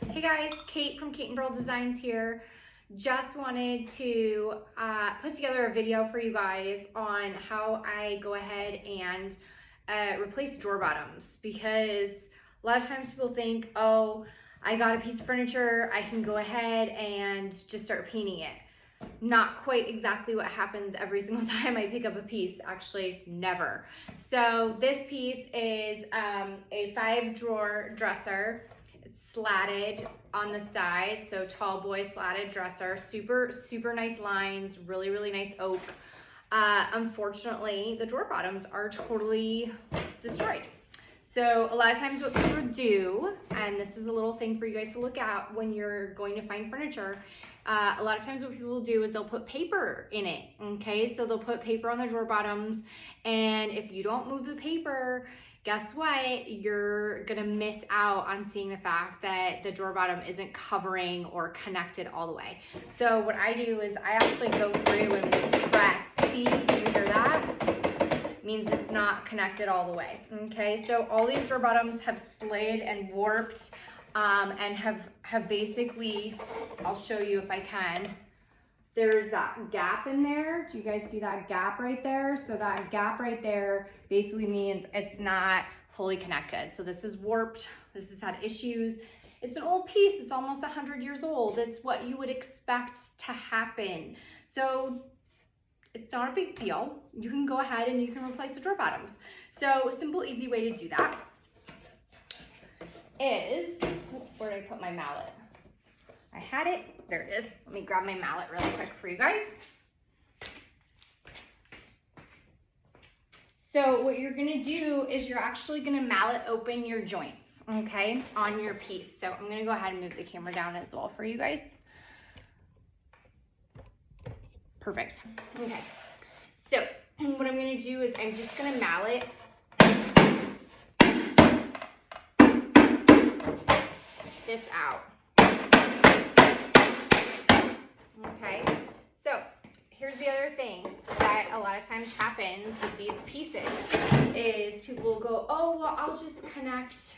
Hey guys, Kate from Kate&Barrel Designs here. Just wanted to put together a video for you guys on how I go ahead and replace drawer bottoms, because a lot of times people think, oh, I got a piece of furniture, I can go ahead and just start painting it. Not quite exactly what happens every single time I pick up a piece, actually never. So this piece is a 5-drawer dresser. It's slatted on the side, so tall boy slatted dresser, super nice lines, really nice oak. Unfortunately, the drawer bottoms are totally destroyed. So a lot of times what people do, and this is a little thing for you guys to look at when you're going to find furniture, a lot of times what people do is they'll put paper in it, okay? So they'll put paper on the drawer bottoms, and if you don't move the paper, guess what? You're gonna miss out on seeing the fact that the drawer bottom isn't covering or connected all the way. So what I do is I actually go through and press. See, do you hear that? Means it's not connected all the way, okay? So all these drawer bottoms have slid and warped and have basically, I'll show you if I can, there's that gap in there. Do you guys see that gap right there? So that gap right there basically means it's not fully connected. So this is warped, this has had issues. It's an old piece, it's almost 100 years old. It's what you would expect to happen. So it's not a big deal. You can go ahead and you can replace the drawer bottoms. So a simple, easy way to do that is, where did I put my mallet? I had it, there it is. Let me grab my mallet really quick for you guys. So what you're gonna do is you're actually gonna mallet open your joints, okay, on your piece. So I'm gonna go ahead and move the camera down as well for you guys. Perfect. Okay. So what I'm going to do is I'm just going to mallet this out. Okay. So here's the other thing that a lot of times happens with these pieces is people will go, oh, well, I'll just connect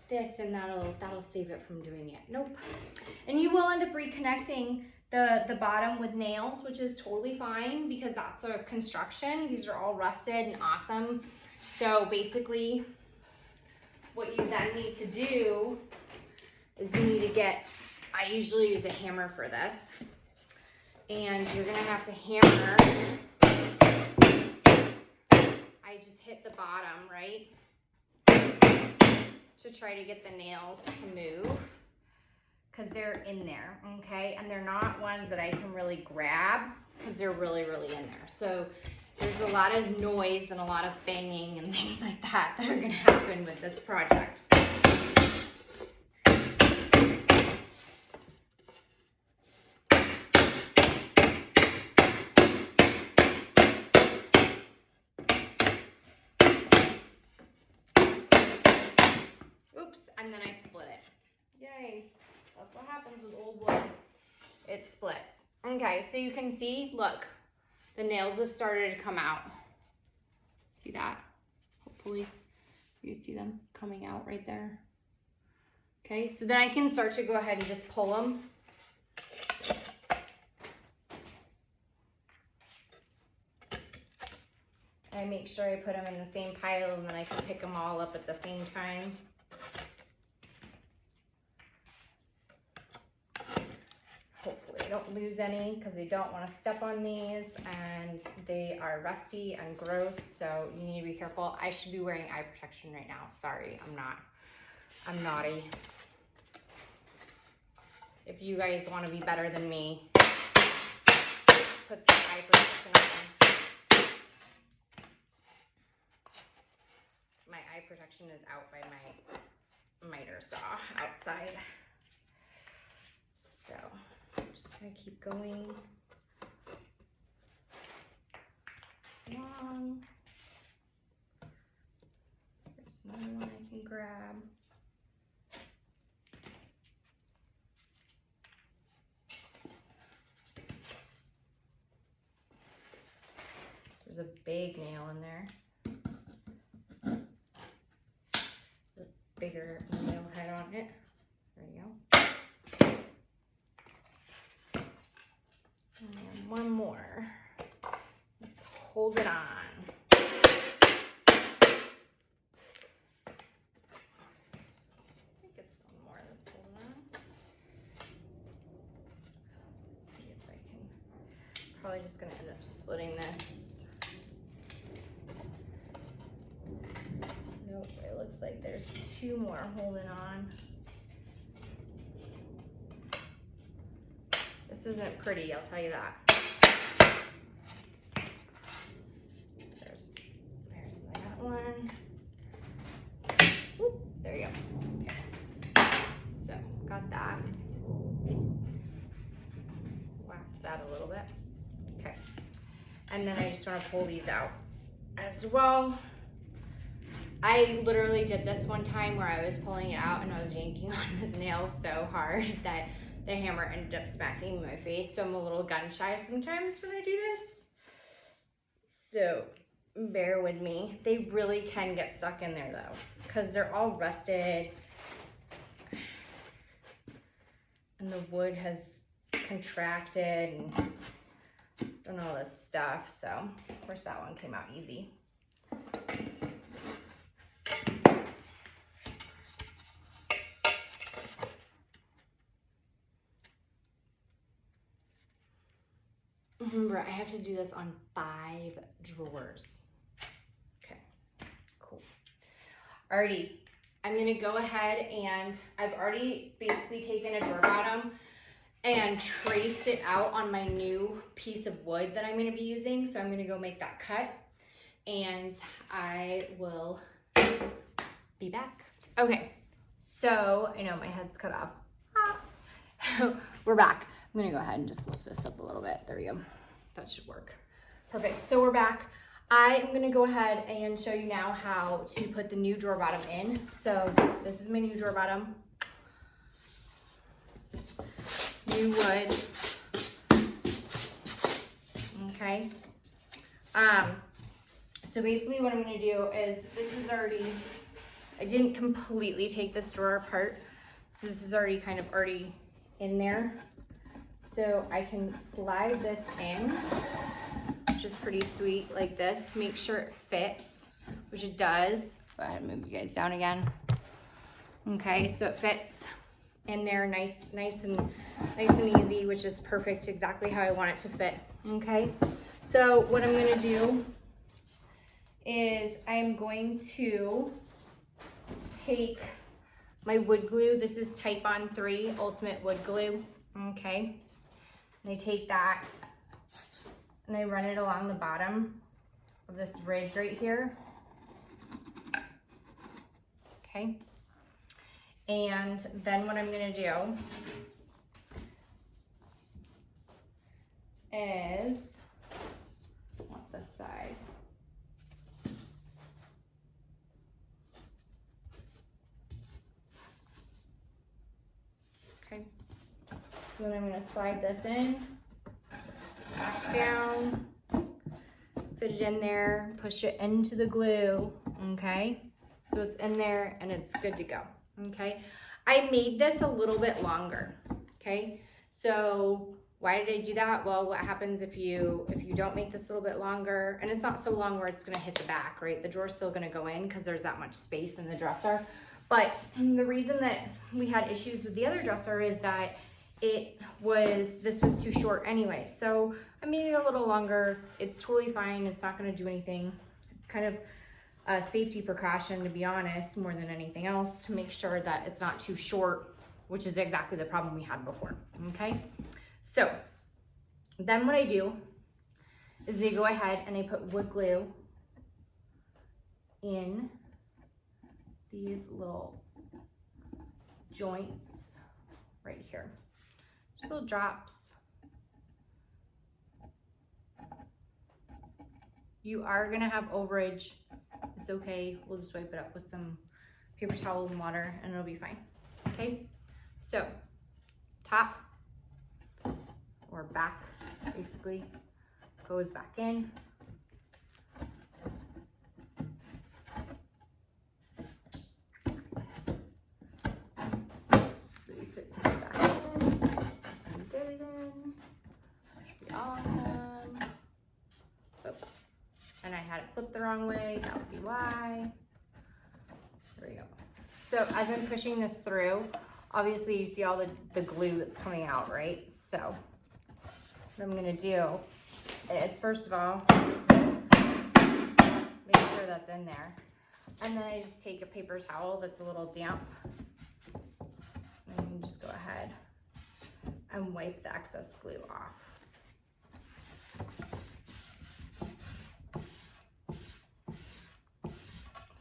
this and that'll save it from doing it. Nope. And you will end up reconnecting the bottom with nails, which is totally fine because that's a construction. These are all rusted and awesome. So basically what you then need to do is you need to get, I usually use a hammer for this, and you're gonna have to hammer. I just hit the bottom, right? To try to get the nails to move, because they're in there, okay? And they're not ones that I can really grab because they're really in there. So there's a lot of noise and a lot of banging and things like that that are gonna happen with this project. Oops, and then I split it. Yay. That's what happens with old wood. It splits. Okay, so you can see, look, the nails have started to come out. See that? Hopefully you see them coming out right there. Okay, so then I can start to go ahead and just pull them. I make sure I put them in the same pile and then I can pick them all up at the same time. Hopefully I don't lose any because I don't want to step on these and they are rusty and gross, so you need to be careful. I should be wearing eye protection right now. Sorry, I'm not. I'm naughty. If you guys want to be better than me, put some eye protection on. My eye protection is out by my miter saw outside. So I'm just gonna keep going along. There's another one I can grab. There's a big nail in there. The bigger nail head on it. There you go. one more. Let's hold it on. I think it's one more. Let's hold it on. Let's see if I can. Probably just gonna end up splitting this. Nope, it looks like there's two more holding on. This isn't pretty, I'll tell you that. There's that one. Oop, there you go. Okay. So, got that. Whacked that a little bit. Okay. And then I just want to pull these out as well. I literally did this one time where I was pulling it out and I was yanking on this nail so hard that the hammer ended up smacking my face. So I'm a little gun shy sometimes when I do this. So bear with me. They really can get stuck in there though, because they're all rusted and the wood has contracted and done all this stuff. So of course that one came out easy. Remember, I have to do this on 5 drawers. Okay, cool. Alrighty, I'm gonna go ahead and I've already basically taken a drawer bottom and traced it out on my new piece of wood that I'm gonna be using. So I'm gonna go make that cut and I will be back. Okay, so I know my head's cut off. We're back. I'm gonna go ahead and just lift this up a little bit. There we go. That should work. Perfect. So we're back. I am gonna go ahead and show you now how to put the new drawer bottom in. So this is my new drawer bottom. New wood. Okay. So basically what I'm gonna do is, this is already, I didn't completely take this drawer apart. So this is already kind of already in there. So I can slide this in, which is pretty sweet, like this. Make sure it fits, which it does. Go ahead and move you guys down again. Okay, so it fits in there nice and easy, which is perfect, exactly how I want it to fit. Okay, so what I'm gonna do is I'm going to take my wood glue. This is Type On 3 Ultimate Wood Glue. Okay. And I take that and I run it along the bottom of this ridge right here. Okay. And then what I'm gonna do is, not this side. Okay. So then I'm gonna slide this in, back down, fit it in there, push it into the glue, okay? So it's in there and it's good to go, okay? I made this a little bit longer, okay? So why did I do that? Well, what happens if you don't make this a little bit longer, and it's not so long where it's gonna hit the back, right? The drawer's still gonna go in because there's that much space in the dresser. But the reason that we had issues with the other dresser is that this was too short anyway. So I made it a little longer. It's totally fine. It's not gonna do anything. It's kind of a safety precaution, to be honest, more than anything else, to make sure that it's not too short, which is exactly the problem we had before, okay? So then what I do is I go ahead and I put wood glue in these little joints right here. Just little drops. You are gonna have overage. It's okay. We'll just wipe it up with some paper towel and water and it'll be fine. Okay? So, top or back basically goes back in. So you fit this back in and get it in. Should be awesome. the wrong way, that would be why. There we go. So as I'm pushing this through, obviously you see all the glue that's coming out, right? So what I'm gonna do is, first of all, make sure that's in there. And then I just take a paper towel that's a little damp, and you just go ahead and wipe the excess glue off.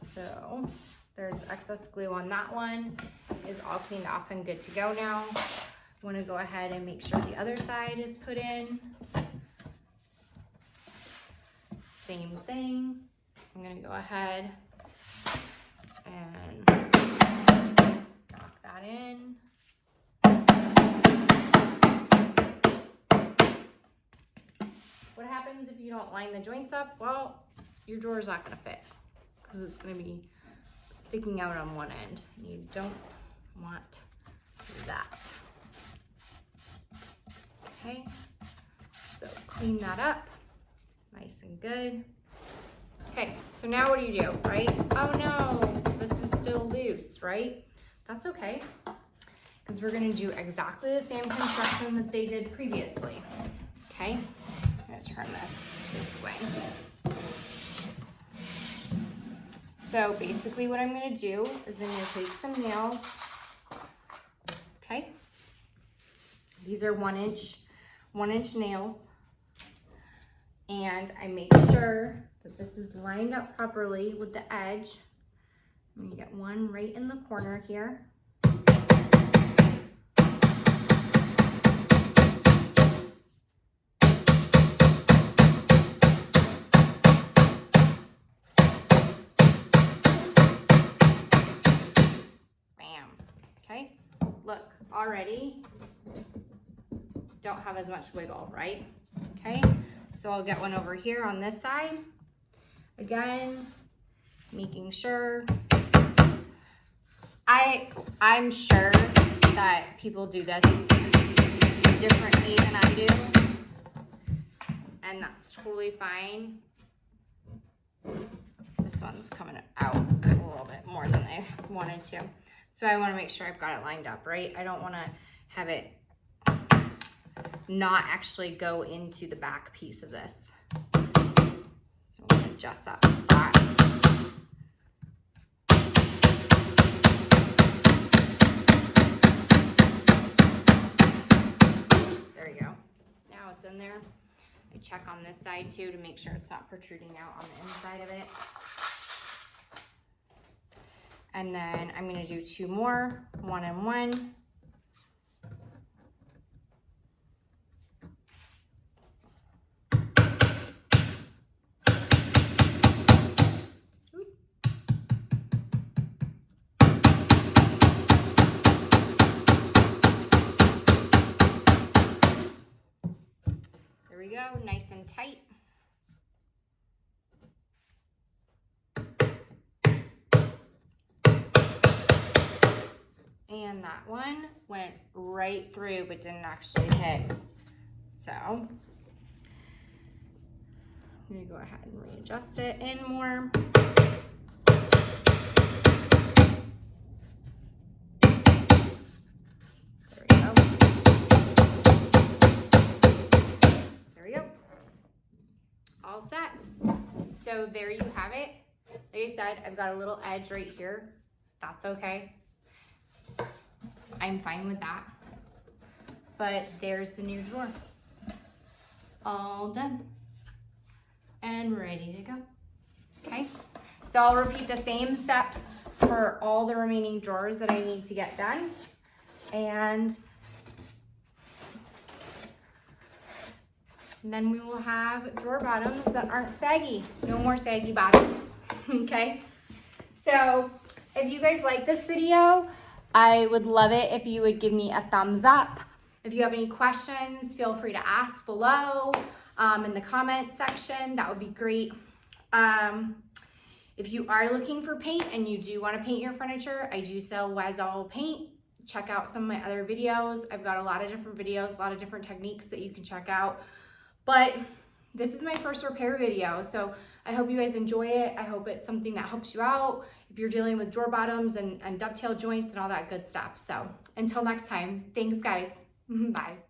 So there's excess glue on that one, is all cleaned off and good to go now. I want to go ahead and make sure the other side is put in. Same thing. I'm going to go ahead and knock that in. What happens if you don't line the joints up? Well, your drawer is not going to fit because it's going to be sticking out on one end. You don't want that. Okay, so clean that up, nice and good. Okay, so now what do, right? Oh no, this is still loose, right? That's okay, because we're gonna do exactly the same construction that they did previously. Okay, I'm gonna turn this way. So basically what I'm gonna do is I'm gonna take some nails, okay? These are 1 inch nails. And I make sure that this is lined up properly with the edge. I'm gonna get one right in the corner here. Okay, look, already don't have as much wiggle, right? Okay, so I'll get one over here on this side. Again, making sure. I'm sure that people do this differently than I do, and that's totally fine. This one's coming out a little bit more than I wanted to. So I want to make sure I've got it lined up, right? I don't want to have it not actually go into the back piece of this. So I'm going to adjust that spot. There we go. Now it's in there. I check on this side too to make sure it's not protruding out on the inside of it. And then I'm going to do 2 more, 1 and 1. There we go, nice and tight. And that one went right through but didn't actually hit. So I'm gonna go ahead and readjust it in more. There we go. There we go. All set. So there you have it. Like I said, I've got a little edge right here. That's okay. I'm fine with that. But there's the new drawer. All done. And ready to go. Okay. So I'll repeat the same steps for all the remaining drawers that I need to get done. And then we will have drawer bottoms that aren't saggy. No more saggy bottoms. Okay. So if you guys like this video, I would love it if you would give me a thumbs up. If you have any questions, feel free to ask below in the comment section. That would be great. If you are looking for paint and you do want to paint your furniture, I do sell Wazall paint. Check out some of my other videos. I've got a lot of different videos, a lot of different techniques that you can check out. But this is my first repair video, so I hope you guys enjoy it. I hope it's something that helps you out if you're dealing with drawer bottoms and dovetail joints and all that good stuff. So until next time, thanks guys. Bye.